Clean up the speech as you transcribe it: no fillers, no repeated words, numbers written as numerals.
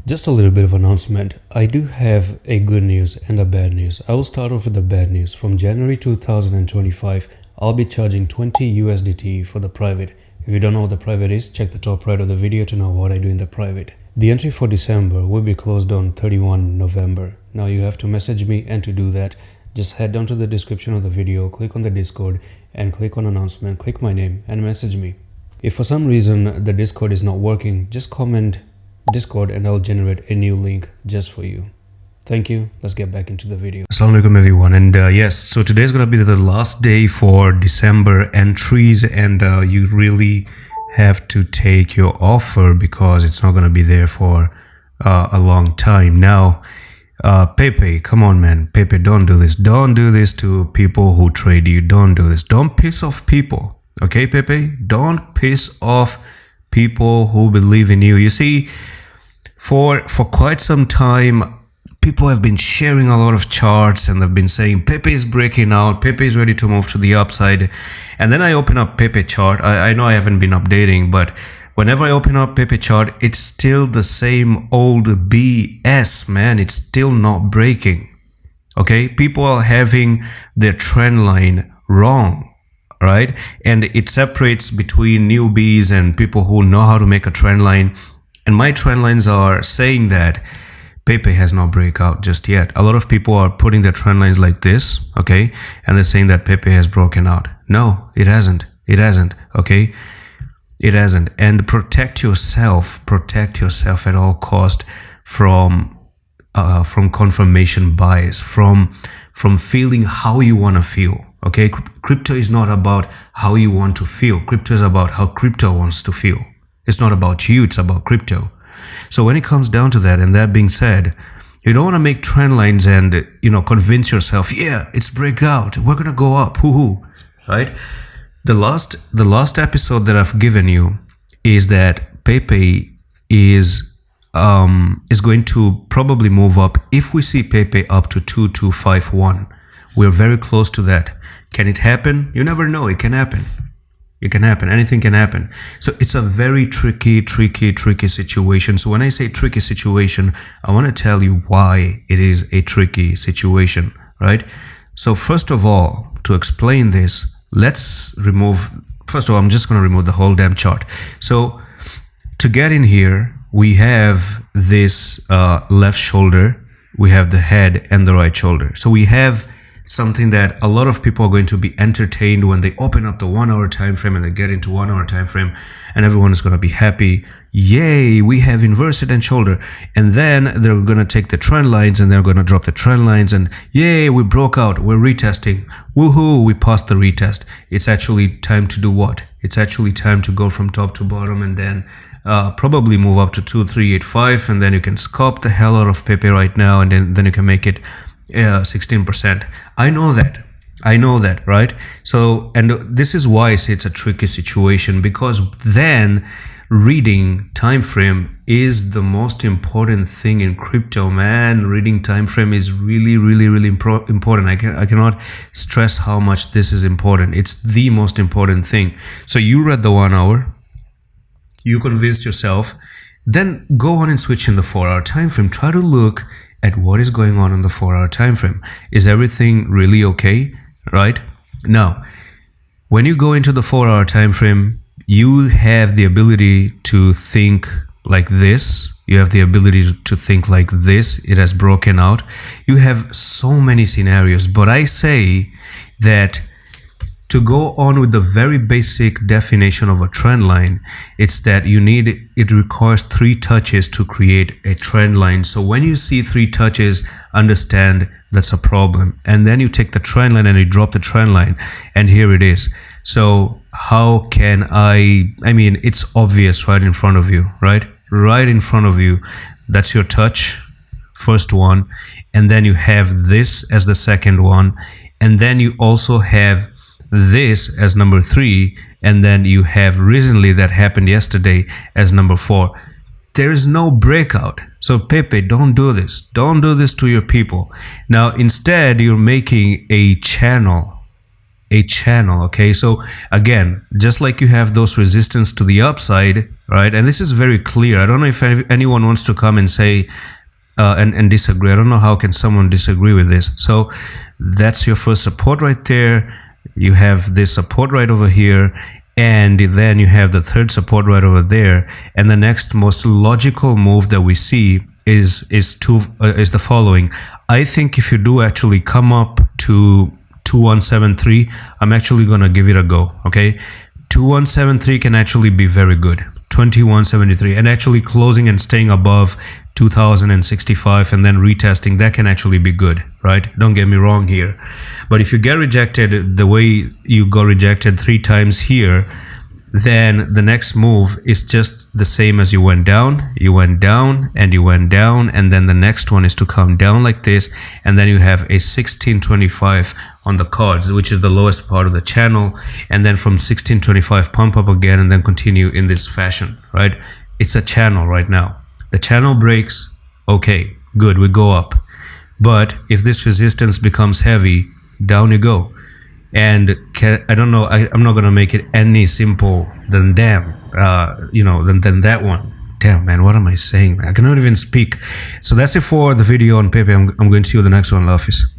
Just a little bit of announcement. I do have a good news and a bad news. I will start off with the bad news. From January 2025, I'll be charging 20 USDT for the private. If you don't know what the private is, check the top right of the video to know what I do in the private. The entry for December will be closed on 31 November. Now you have to message me, and to do that, just head down to the description of the video, click on the Discord and click on announcement, click my name and message me. If for some reason the Discord is not working, just comment Discord and I'll generate a new link just for you. Thank you. Let's get back into the video. Assalamu alaikum everyone, and yes, so today is gonna be the last day for December entries, and you really have to take your offer because it's not gonna be there for a long time. Now Pepe, come on man, Pepe, don't do this. Don't do this to people who trade you. Don't do this. Don't piss off people. Okay, Pepe? Don't piss off people who believe in you. You see, for quite some time, people have been sharing a lot of charts and they've been saying Pepe is breaking out, Pepe is ready to move to the upside. And then I open up Pepe chart. I know I haven't been updating, but whenever I open up Pepe chart, it's still the same old BS, man. It's still not breaking. Okay, people are having their trend line wrong. Right? And it separates between newbies and people who know how to make a trend line. And my trend lines are saying that Pepe has not breakout just yet. A lot of people are putting their trend lines like this, okay? And they're saying that Pepe has broken out. No, it hasn't. It hasn't, okay? It hasn't. And protect yourself at all cost from confirmation bias, from feeling how you want to feel. Okay, crypto is not about how you want to feel. Crypto is about how crypto wants to feel. It's not about you, it's about crypto. So when it comes down to that, and that being said, you don't want to make trend lines and, convince yourself, yeah, it's breakout, we're going to go up, hoo-hoo, right? The last episode that I've given you is that Pepe is going to probably move up if we see Pepe up to 2251. We're very close to that. Can it happen? You never know. It can happen. It can happen. Anything can happen. So it's a very tricky situation. So when I say tricky situation, I want to tell you why it is a tricky situation, right? So first of all, to explain this, first of all, I'm just going to remove the whole damn chart. So to get in here, we have this left shoulder, we have the head and the right shoulder. So we have something that a lot of people are going to be entertained when they open up the 1 hour time frame and they get into 1 hour time frame, and everyone is going to be happy. Yay, we have inverse head and shoulder. And then they're going to take the trend lines and they're going to drop the trend lines, and yay, we broke out, we're retesting, woohoo, we passed the retest. It's actually time to do what? It's actually time to go from top to bottom and then probably move up to 2385, and then you can scalp the hell out of Pepe right now, and then you can make it 16%. I know that, right? So, and this is why I say it's a tricky situation, because then reading time frame is the most important thing in crypto, man. Reading time frame is really important. I cannot stress how much this is important. It's the most important thing. So you read the 1 hour, you convinced yourself, then go on and switch in the 4 hour time frame. Try to look at what is going on in the 4 hour time frame. Is everything really okay, right? Now, when you go into the 4 hour time frame, you have the ability to think like this. You have the ability to think like this. It has broken out. You have so many scenarios, but I say that to go on with the very basic definition of a trend line, it's that it requires 3 touches to create a trend line. So when you see 3 touches, understand that's a problem. And then you take the trend line and you drop the trend line, and here it is. So how can I mean, it's obvious right in front of you, right? Right in front of you. That's your touch, first one. And then you have this as the second one. And then you also have this as number 3, and then you have recently, that happened yesterday, as number 4. There is no breakout. So Pepe, don't do this. Don't do this to your people. Now instead, you're making a channel, okay? So again, just like you have those resistance to the upside, right? And this is very clear. I don't know if anyone wants to come and say and disagree. I don't know how can someone disagree with this. So that's your first support right there. You have this support right over here, and then you have the third support right over there. And the next most logical move that we see is the following. I think if you do actually come up to 2173, I'm actually gonna give it a go. Okay, 2173 can actually be very good. 2173, and actually closing and staying above 2065 and then retesting, that can actually be good, right? Don't get me wrong here. But if you get rejected the way you got rejected 3 times here, then the next move is just the same as you went down, and you went down, and then the next one is to come down like this, and then you have a 1625 on the cards, which is the lowest part of the channel, and then from 1625 pump up again and then continue in this fashion, right? It's a channel right now. The channel breaks, okay, good, we go up. But if this resistance becomes heavy, down you go. And I don't know, I'm not gonna make it any simple than than that one. Damn, man, what am I saying? I cannot even speak. So that's it for the video on Pepe. I'm going to see you in the next one. Love is.